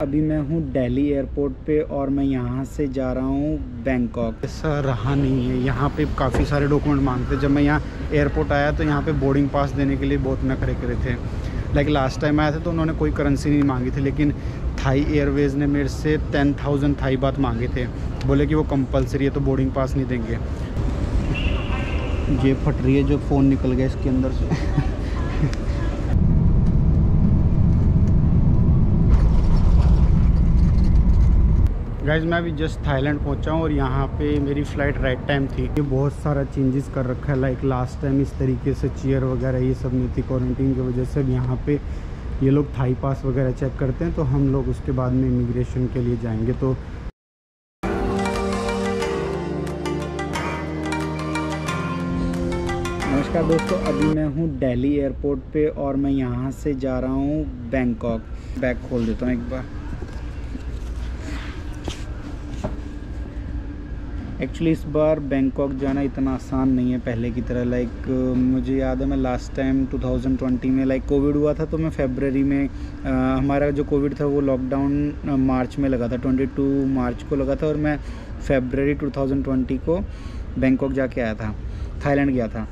अभी मैं हूँ दिल्ली एयरपोर्ट पे और मैं यहाँ से जा रहा हूँ बैंकॉक। ऐसा रहा नहीं है, यहाँ पे काफ़ी सारे डॉक्यूमेंट मांगते। जब मैं यहाँ एयरपोर्ट आया तो यहाँ पे बोर्डिंग पास देने के लिए बहुत नखरे करे थे। लाइक लास्ट टाइम आया था तो उन्होंने कोई करेंसी नहीं मांगी थी, लेकिन थाई एयरवेज़ ने मेरे से 10,000 थाई बात मांगे थे। बोले कि वो कंपलसरी है तो बोर्डिंग पास नहीं देंगे। ये फट रही है, जो फ़ोन निकल गया इसके अंदर से। गाइज मैं अभी जस्ट थाईलैंड पहुंचा हूँ और यहाँ पे मेरी फ़्लाइट राइट टाइम थी। ये बहुत सारा चेंजेस कर रखा है। लाइक लास्ट टाइम इस तरीके से चेयर वगैरह ये सब नहीं थी क्वारंटीन की वजह से। अब यहाँ पे ये लोग थाई पास वगैरह चेक करते हैं, तो हम लोग उसके बाद में इमिग्रेशन के लिए जाएंगे। तो नमस्कार दोस्तों, अभी मैं हूँ दिल्ली एयरपोर्ट पे और मैं यहाँ से जा रहा हूँ बैंकॉक। बैग खोल देता हूँ एक बार। एक्चुअली इस बार बैंकॉक जाना इतना आसान नहीं है पहले की तरह। लाइक मुझे याद है मैं लास्ट टाइम 2020 में लाइक कोविड हुआ था, तो मैं फरवरी में हमारा जो कोविड था वो लॉकडाउन मार्च में लगा था, 22 मार्च को लगा था, और मैं फरवरी 2020 को बैंकॉक जाके आया था, थाईलैंड गया था।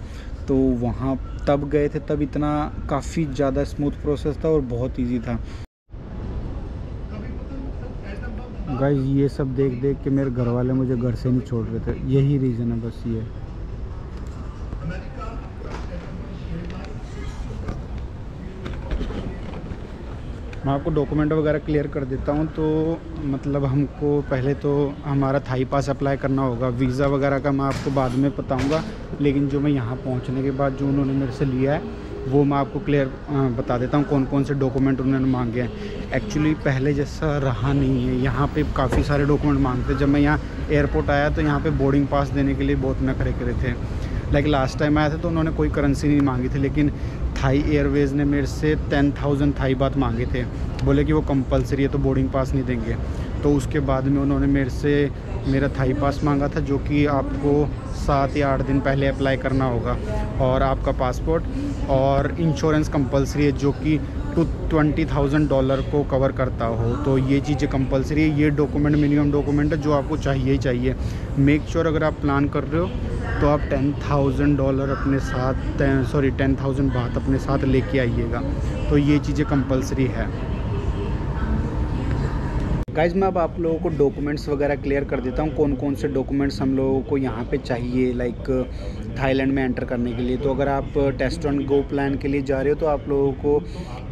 तो वहाँ तब गए थे, तब इतना काफ़ी ज़्यादा स्मूथ प्रोसेस था और बहुत ईजी था। गाइस ये सब देख देख के मेरे घर वाले मुझे घर से नहीं छोड़ रहे थे, यही रीज़न है बस ये। मैं आपको डॉक्यूमेंट वगैरह क्लियर कर देता हूँ। तो मतलब हमको पहले तो हमारा थाई पास अप्लाई करना होगा। वीज़ा वगैरह का मैं आपको बाद में बताऊँगा, लेकिन जो मैं यहाँ पहुँचने के बाद जो उन्होंने मेरे से लिया है वो मैं आपको क्लियर बता देता हूँ कौन कौन से डॉक्यूमेंट उन्होंने मांगे हैं। एक्चुअली पहले जैसा रहा नहीं है, यहाँ पे काफ़ी सारे डॉक्यूमेंट मांगते। जब मैं यहाँ एयरपोर्ट आया तो यहाँ पे बोर्डिंग पास देने के लिए बहुत नखरे करे थे। लाइक लास्ट टाइम आया था तो उन्होंने कोई करेंसी नहीं मांगी थी, लेकिन थाई एयरवेज़ ने मेरे से 10,000 थाई बात मांगे थे। बोले कि वो कंपलसरी है तो बोर्डिंग पास नहीं देंगे। तो उसके बाद में उन्होंने मेरे से मेरा थाई पास मांगा था, जो कि आपको 7 या 8 दिन पहले अप्लाई करना होगा, और आपका पासपोर्ट और इंश्योरेंस कंपलसरी है, जो कि $20,000 को कवर करता हो। तो ये चीज़ें कंपलसरी है। ये डॉक्यूमेंट मिनिमम डॉक्यूमेंट है जो आपको चाहिए ही चाहिए। मेक श्योर अगर आप प्लान कर रहे हो तो आप $10,000 अपने साथ 10,000 बात अपने साथ लेके आइएगा। तो ये चीज़ें कंपलसरी है। गाइज मैं अब आप लोगों को डॉक्यूमेंट्स वगैरह क्लियर कर देता हूँ, कौन कौन से डॉक्यूमेंट्स हम लोगों को यहाँ पे चाहिए लाइक थाईलैंड में एंटर करने के लिए। तो अगर आप टेस्ट ऑन गो प्लान के लिए जा रहे हो तो आप लोगों को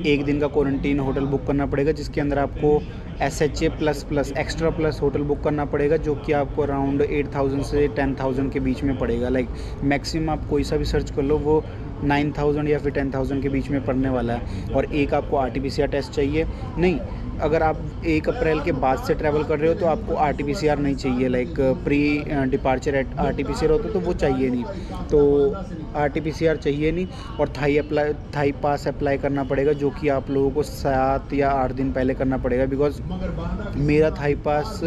1 दिन का क्वारंटीन होटल बुक करना पड़ेगा, जिसके अंदर आपको SHA++ extra plus hotel book करना पड़ेगा, जो कि आपको अराउंड 8,000 से 10,000 के बीच में पड़ेगा। लाइक मैक्सिमम आप कोई सा भी सर्च कर लो वो 9,000 या फिर 10,000 के बीच में पड़ने वाला है। और एक आपको RT-PCR टेस्ट चाहिए। नहीं, अगर आप 1 अप्रैल के बाद से ट्रैवल कर रहे हो तो आपको RT-PCR नहीं चाहिए। लाइक प्री डिपार्चर RT-PCR होता है तो वो चाहिए नहीं, तो RT-PCR चाहिए नहीं। और थाई पास अप्लाई करना पड़ेगा, जो कि आप लोगों को 7 या 8 दिन पहले करना पड़ेगा। बिकॉज मेरा थाई पास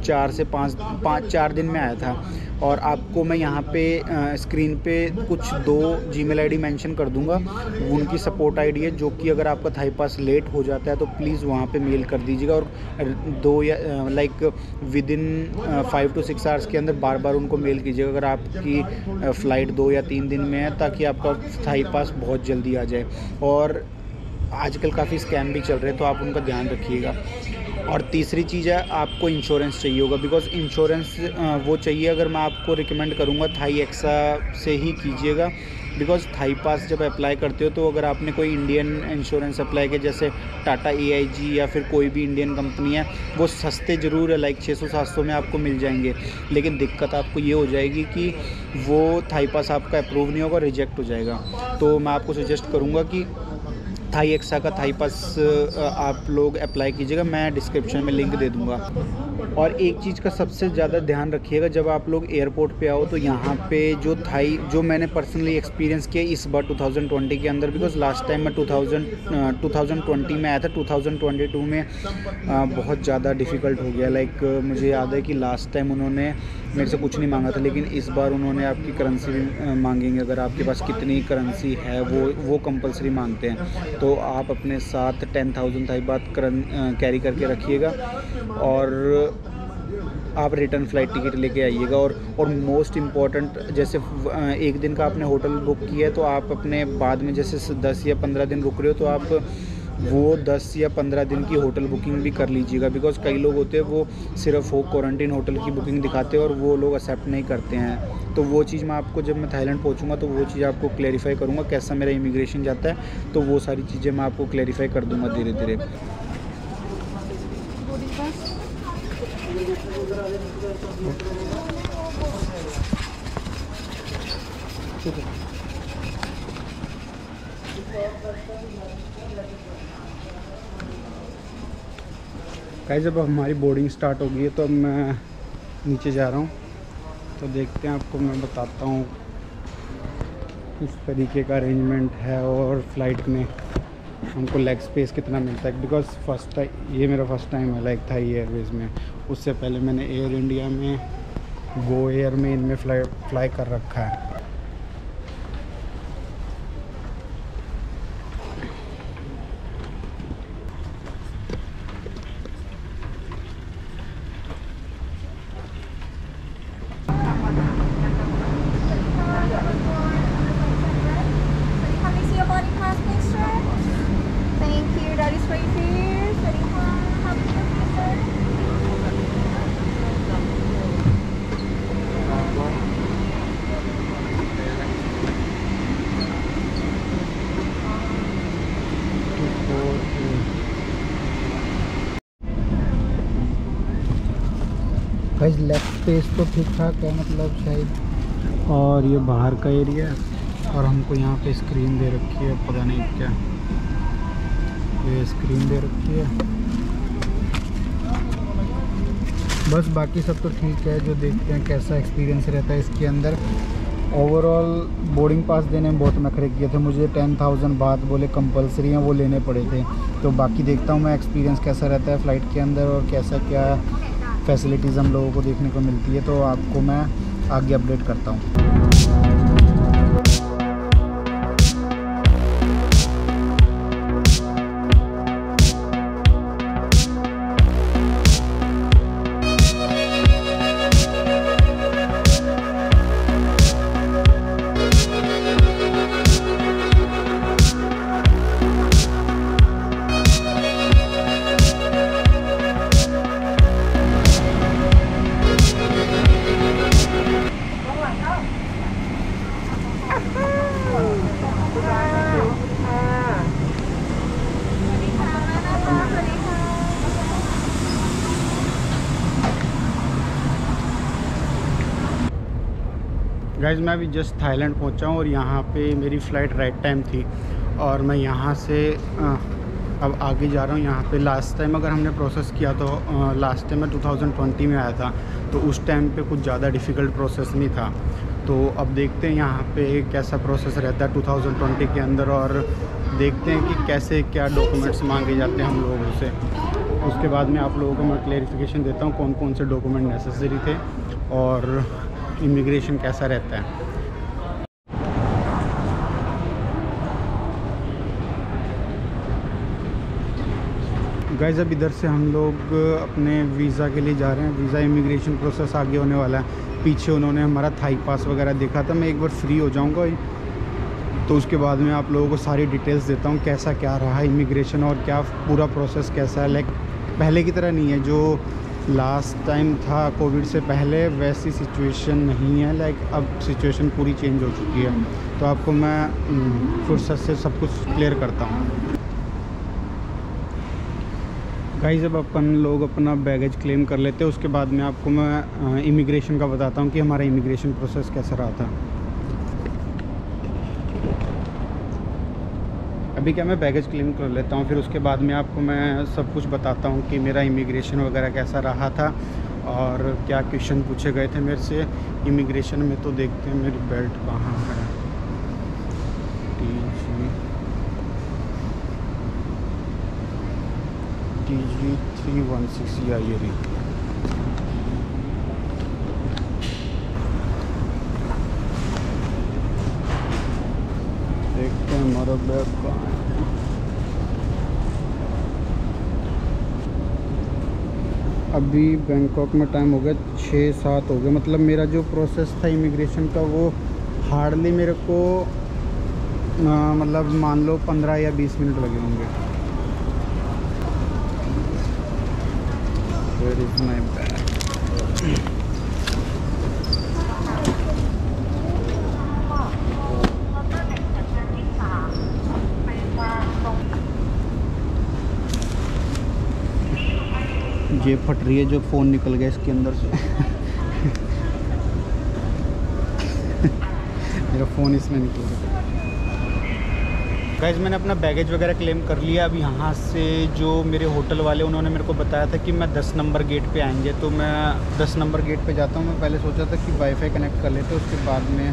4 दिन में आया था। और आपको मैं यहाँ पे स्क्रीन पे कुछ 2 जीमेल आईडी मेंशन कर दूँगा, उनकी सपोर्ट आईडी है, जो कि अगर आपका थाई पास लेट हो जाता है तो प्लीज़ वहाँ पे मेल कर दीजिएगा। और 2 या लाइक विदिन 5 to 6 आवर्स के अंदर बार बार उनको मेल कीजिएगा अगर आपकी फ़्लाइट 2 या 3 दिन में है, ताकि आपका थाई पास बहुत जल्दी आ जाए। और आजकल काफ़ी स्कैम भी चल रहे हैं, तो आप उनका ध्यान रखिएगा। और तीसरी चीज़ है, आपको इंश्योरेंस चाहिए होगा। बिकॉज इंश्योरेंस वो चाहिए, अगर मैं आपको रिकमेंड करूँगा थाई एक्सा से ही कीजिएगा। बिकॉज थाई पास जब अप्लाई करते हो तो अगर आपने कोई इंडियन इंश्योरेंस अप्लाई किया, जैसे टाटा AIG या फिर कोई भी इंडियन कंपनी है, वो सस्ते ज़रूर है, लाइक 600-700 में आपको मिल जाएंगे। लेकिन दिक्कत आपको ये हो जाएगी कि वो थाई पास आपका अप्रूव नहीं होगा, रिजेक्ट हो जाएगा। तो मैं आपको सजेस्ट करूँगा कि थाई एक्सा का थाई पास आप लोग अप्लाई कीजिएगा, मैं डिस्क्रिप्शन में लिंक दे दूँगा। और एक चीज़ का सबसे ज़्यादा ध्यान रखिएगा, जब आप लोग एयरपोर्ट पे आओ तो यहाँ पे जो मैंने पर्सनली एक्सपीरियंस किया इस बार 2020 के अंदर, बिकॉज लास्ट टाइम मैं 2020 में आया था, 2022 में बहुत ज़्यादा डिफ़िकल्ट हो गया। लाइक मुझे याद है कि लास्ट टाइम उन्होंने मेरे से कुछ नहीं मांगा था, लेकिन इस बार उन्होंने आपकी करेंसी भी मांगेंगे। अगर आपके पास कितनी करेंसी है वो कंपलसरी मांगते हैं। तो आप अपने साथ 10,000 थाई बात कैरी करके रखिएगा और आप रिटर्न फ़्लाइट टिकट लेके आइएगा। और मोस्ट इम्पॉर्टेंट, जैसे एक दिन का आपने होटल बुक किया है तो आप अपने बाद में जैसे 10 या 15 दिन रुक रहे हो तो आप वो 10 या 15 दिन की होटल बुकिंग भी कर लीजिएगा। बिकॉज़ कई लोग होते हैं वो सिर्फ वो क्वारंटीन होटल की बुकिंग दिखाते हैं और वो लोग एक्सेप्ट नहीं करते हैं। तो वो चीज़ मैं आपको, जब मैं थाईलैंड पहुंचूंगा तो वो चीज़ आपको क्लेरिफाई करूंगा, कैसा मेरा इमिग्रेशन जाता है, तो वो सारी चीज़ें मैं आपको क्लेरिफाई कर दूंगा धीरे धीरे। गाइस जब हमारी बोर्डिंग स्टार्ट हो गई है तो अब मैं नीचे जा रहा हूँ, तो देखते हैं, आपको मैं बताता हूँ किस तरीके का अरेंजमेंट है और फ़्लाइट में हमको लेग स्पेस कितना मिलता है। बिकॉज़ फर्स्ट टाइम, ये मेरा फर्स्ट टाइम है लाइक थाई एयरवेज़ में। उससे पहले मैंने एयर इंडिया में, गो एयर में, इनमें फ्लाई कर रखा है। गाइस लेग स्पेस तो ठीक ठाक है, मतलब शायद। और ये बाहर का एरिया है और हमको यहाँ पे स्क्रीन दे रखी है, पता नहीं क्या ये स्क्रीन दे रखी है। बस बाकी सब तो ठीक है। जो देखते हैं कैसा एक्सपीरियंस रहता है इसके अंदर। ओवरऑल बोर्डिंग पास देने में बहुत नखरे किए थे, मुझे 10,000 बात बोले कंपलसरी हैं, वो लेने पड़े थे। तो बाकी देखता हूँ मैं एक्सपीरियंस कैसा रहता है फ़्लाइट के अंदर और कैसा क्या फैसिलिटीज़ हम लोगों को देखने को मिलती है, तो आपको मैं आगे अपडेट करता हूँ। गाइज़ मैं अभी जस्ट थाईलैंड पहुंचा हूँ और यहाँ पे मेरी फ़्लाइट राइट टाइम थी और मैं यहाँ से अब आगे जा रहा हूँ। यहाँ पे लास्ट टाइम अगर हमने प्रोसेस किया तो लास्ट टाइम मैं 2020 में आया था, तो उस टाइम पे कुछ ज़्यादा डिफ़िकल्ट प्रोसेस नहीं था। तो अब देखते हैं यहाँ पे कैसा प्रोसेस रहता है 2020 के अंदर, और देखते हैं कि कैसे क्या डॉक्यूमेंट्स मांगे जाते हैं हम लोगों से। उसके बाद में आप लोगों को मैं क्लेरिफिकेशन देता हूँ कौन कौन से डॉक्यूमेंट नेसेसरी थे और इमिग्रेशन कैसा रहता है। गाइस अब इधर से हम लोग अपने वीज़ा के लिए जा रहे हैं। वीज़ा इमिग्रेशन प्रोसेस आगे होने वाला है। पीछे उन्होंने हमारा थाई पास वगैरह देखा था। मैं एक बार फ्री हो जाऊंगा तो उसके बाद में आप लोगों को सारी डिटेल्स देता हूँ कैसा क्या रहा इमिग्रेशन और क्या पूरा प्रोसेस कैसा है। लाइक पहले की तरह नहीं है, जो लास्ट टाइम था कोविड से पहले वैसी सिचुएशन नहीं है। लाइक अब सिचुएशन पूरी चेंज हो चुकी है, तो आपको मैं फुर्सत से सब कुछ क्लियर करता हूँ। गाइस जब अपन लोग अपना बैगेज क्लेम कर लेते हैं उसके बाद में आपको मैं इमिग्रेशन का बताता हूँ कि हमारा इमिग्रेशन प्रोसेस कैसा रहा था। अभी क्या मैं बैगेज क्लेम कर लेता हूँ, फिर उसके बाद में आपको मैं सब कुछ बताता हूँ कि मेरा इमिग्रेशन वगैरह कैसा रहा था और क्या क्वेश्चन पूछे गए थे मेरे से इमिग्रेशन में। तो देखते हैं मेरी बेल्ट कहाँ है। TG 316 या ये रही। देखते हैं हमारा बैग कहाँ है। अभी बैंकॉक में टाइम हो गया 6-7 हो गया। मतलब मेरा जो प्रोसेस था इमिग्रेशन का वो हार्डली मेरे को मतलब मान लो 15 या 20 मिनट लगे होंगे। Where is my bag? ये फट रही है, जो फ़ोन निकल गया इसके अंदर से। मेरा फ़ोन इसमें निकल गया। गाइस मैंने अपना बैगेज वगैरह क्लेम कर लिया। अब यहाँ से जो मेरे होटल वाले उन्होंने मेरे को बताया था कि मैं 10 नंबर गेट पे आएंगे, तो मैं 10 नंबर गेट पे जाता हूँ। मैं पहले सोचा था कि वाईफाई कनेक्ट कर लेते, उसके बाद में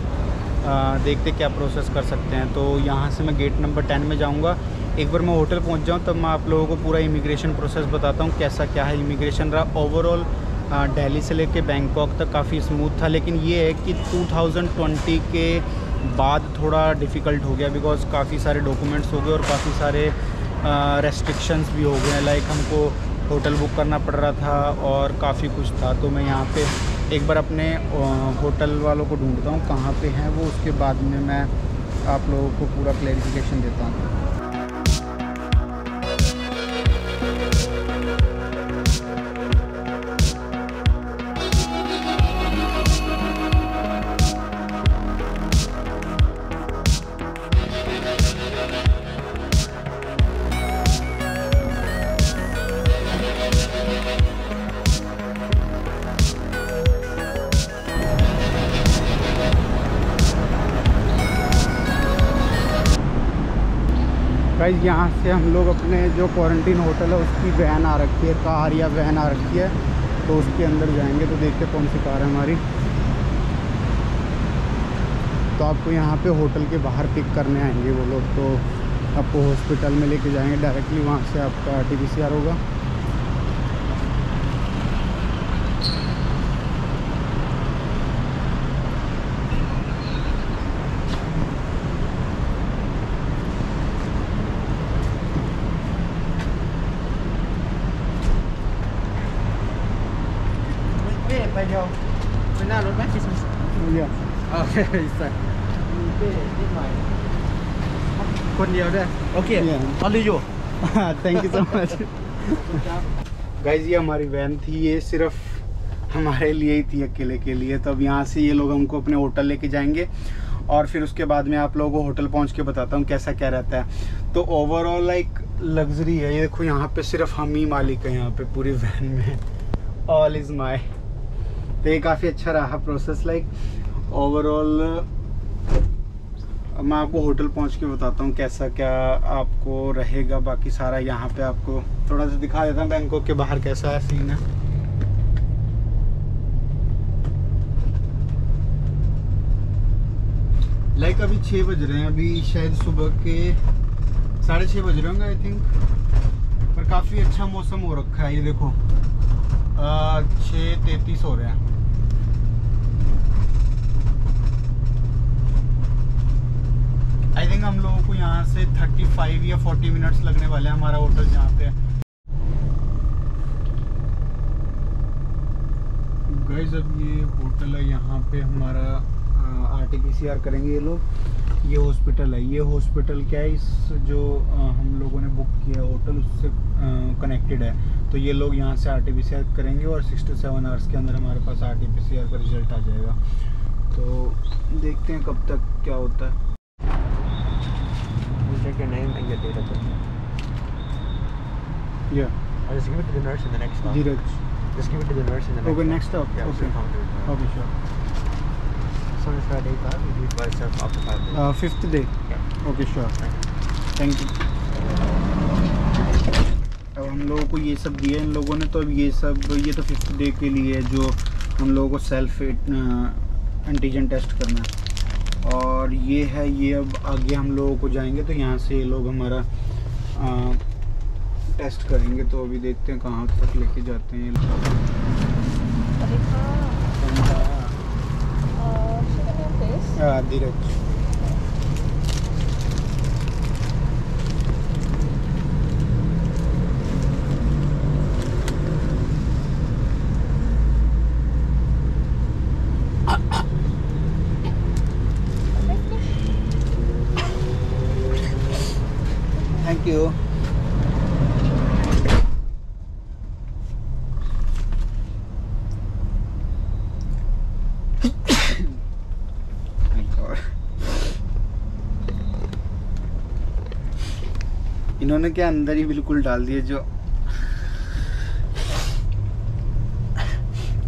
देखते क्या प्रोसेस कर सकते हैं। तो यहाँ से मैं गेट नंबर 10 में जाऊँगा। एक बार मैं होटल पहुँच जाऊँ तब मैं आप लोगों को पूरा इमिग्रेशन प्रोसेस बताता हूँ कैसा क्या है इमिग्रेशन रहा। ओवरऑल दिल्ली से लेके बैंकॉक तक काफ़ी स्मूथ था, लेकिन ये है कि 2020 के बाद थोड़ा डिफ़िकल्ट हो गया, बिकॉज़ काफ़ी सारे डॉक्यूमेंट्स हो गए और काफ़ी सारे रेस्ट्रिक्शंस भी हो गए। लाइक हमको होटल बुक करना पड़ रहा था और काफ़ी कुछ था। तो मैं यहाँ पे एक बार अपने होटल वालों को ढूंढता हूँ कहाँ पे हैं वो, उसके बाद में मैं आप लोगों को पूरा क्लैरिफिकेशन देता हूँ। गाइस यहाँ से हम लोग अपने जो क्वारंटीन होटल है उसकी वैन आ रखी है, कार या वैन आ रखी है, तो उसके अंदर जाएंगे। तो देखते कौन सी कार है हमारी। तो आपको यहाँ पे होटल के बाहर पिक करने आएंगे वो लोग, तो आपको हॉस्पिटल में लेके जाएंगे डायरेक्टली। वहाँ से आपका RT-PCR होगा।ไปเดียวไปหน้ารถไหมคริสต์มาส Yeah. โอเคใส่มีเป้นิดหน่อยคนเดียวด้วยโอเค Yeah. only you thank you so much. Guys ये हमारी वैन थी, ये सिर्फ हमारे लिए ही थी, अकेले के लिए। तो अब यहाँ से ये लोग हमको अपने होटल लेके जाएंगे और फिर उसके बाद में आप लोगों को होटल पहुँच के बताता हूँ कैसा क्या रहता है। तो ओवरऑल लाइक लग्जरी है। ये देखो यहाँ पे सिर्फ हम ही मालिक हैं यहाँ पे पूरी वैन में। All is my. तो ये काफ़ी अच्छा रहा प्रोसेस। लाइक ओवरऑल मैं आपको होटल पहुंच के बताता हूँ कैसा क्या आपको रहेगा। बाकी सारा यहाँ पे आपको थोड़ा सा दिखा देता हूँ बैंकॉक के बाहर कैसा है सीन है। लाइक अभी 6 बज रहे हैं, अभी शायद सुबह के 6:30 बज रहे होंगे आई थिंक, पर काफ़ी अच्छा मौसम हो रखा है। ये देखो 6:33 हो रहे हैं। आई थिंक हम लोगों को यहाँ से 35 या 40 मिनट्स लगने वाले हैं हमारा होटल जहाँ पे। गाइस अब ये होटल है, यहाँ पे हमारा RT-PCR करेंगे ये लोग। ये हॉस्पिटल है। ये हॉस्पिटल क्या है, इस जो हम लोगों ने बुक किया होटल उससे कनेक्टेड है। तो ये लोग यहाँ से RT-PCR करेंगे और 6 to 7 आवर्स के अंदर हमारे पास RT-PCR का रिजल्ट आ जाएगा। तो देखते हैं कब तक क्या होता है। check your name and your date of birth. Yeah. I'll just give it to the nurse in the next stop. Dheeraj. Just give it to the nurse in the next Okay, stop. next stop. Yeah, Okay. Okay, sure. So it's Friday 5, we do it by itself after 5 days. 5th day. Yeah. Okay, sure. Thank you. अब हम लोगों को ये सब दिया इन लोगों ने। तो अब ये सब, ये तो 5th डे के लिए जो हम लोगों को सेल्फ एंटीजन टेस्ट करना है। और ये है, ये अब आगे हम लोगों को जाएंगे तो यहाँ से ये लोग हमारा टेस्ट करेंगे। तो अभी देखते हैं कहाँ तक लेके जाते हैं। धीरज। इन्होंने क्या अंदर ही बिल्कुल डाल दिए जो।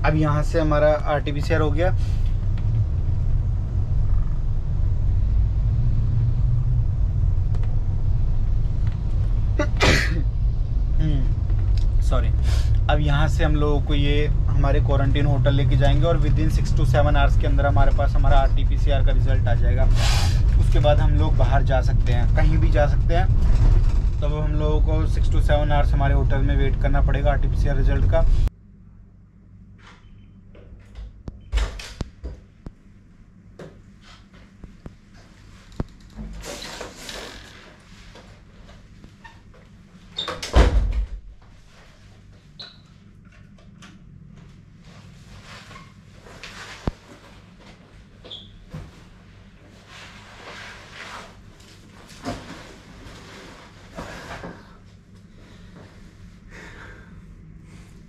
अब यहाँ से हमारा RT-PCR हो गया। सॉरी। अब यहाँ से हम लोगों को ये हमारे क्वारंटीन होटल लेके जाएंगे और विद इन 6 to 7 आवर्स के अंदर हमारे पास हमारा RT-PCR का रिज़ल्ट आ जाएगा। उसके बाद हम लोग बाहर जा सकते हैं, कहीं भी जा सकते हैं। तो अब हम लोगों को 6 to 7 आवर्स हमारे होटल में वेट करना पड़ेगा RT-PCR रिज़ल्ट का।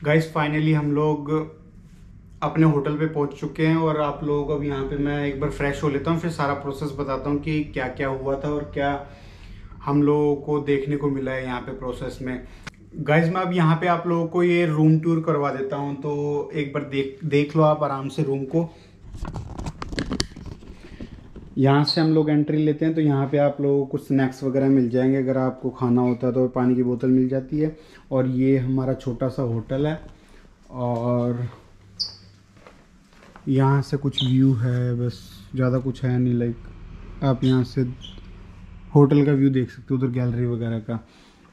गाइस फाइनली हम लोग अपने होटल पे पहुंच चुके हैं और आप लोगों को अब यहाँ पे मैं एक बार फ्रेश हो लेता हूँ, फिर सारा प्रोसेस बताता हूँ कि क्या क्या हुआ था और क्या हम लोगों को देखने को मिला है यहाँ पे प्रोसेस में। गाइस मैं अब यहाँ पे आप लोगों को ये रूम टूर करवा देता हूँ, तो एक बार देख लो आप आराम से रूम को। यहाँ से हम लोग एंट्री लेते हैं तो यहाँ पे आप लोगों को स्नैक्स वगैरह मिल जाएंगे, अगर आपको खाना होता है तो पानी की बोतल मिल जाती है। और ये हमारा छोटा सा होटल है और यहाँ से कुछ व्यू है, बस ज़्यादा कुछ है नहीं। लाइक आप यहाँ से होटल का व्यू देख सकते हो, उधर गैलरी वगैरह का।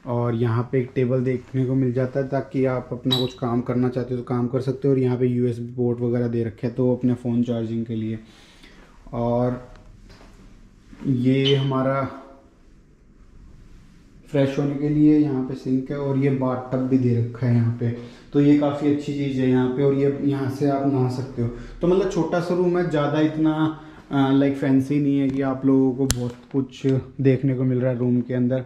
और यहाँ पे एक टेबल देखने को मिल जाता है ताकि आप अपना कुछ काम करना चाहते हो तो काम कर सकते हो। और यहाँ पे USB पोर्ट वगैरह दे रखे हैं तो अपने फ़ोन चार्जिंग के लिए। और ये हमारा फ्रेश होने के लिए यहाँ पे सिंक है और ये बाथ टब भी दे रखा है यहाँ पे, तो ये काफ़ी अच्छी चीज़ है यहाँ पे। और ये यहाँ से आप नहा सकते हो। तो मतलब छोटा सा रूम है, ज़्यादा इतना लाइक फैंसी नहीं है कि आप लोगों को बहुत कुछ देखने को मिल रहा है रूम के अंदर।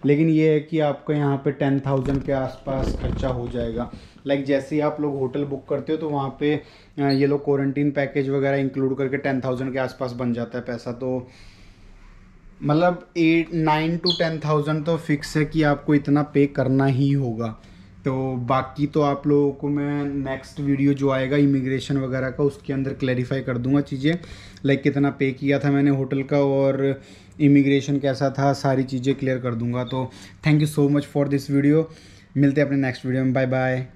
लेकिन ये है कि आपको यहाँ पे 10,000 के आसपास खर्चा हो जाएगा। लाइक जैसे ही आप लोग होटल बुक करते हो तो वहाँ पे ये लोग क्वारंटीन पैकेज वगैरह इंक्लूड करके 10,000 के आसपास बन जाता है पैसा। तो मतलब 9 to 10,000 तो फिक्स है कि आपको इतना पे करना ही होगा। तो बाकी तो आप लोगों को मैं नेक्स्ट वीडियो जो आएगा इमिग्रेशन वगैरह का उसके अंदर क्लैरिफाई कर दूंगा चीज़ें, लाइक कितना पे किया था मैंने होटल का और इमिग्रेशन कैसा था, सारी चीज़ें क्लियर कर दूंगा। तो thank you so much for this video. मिलते हैं अपने नेक्स्ट वीडियो में। Bye bye.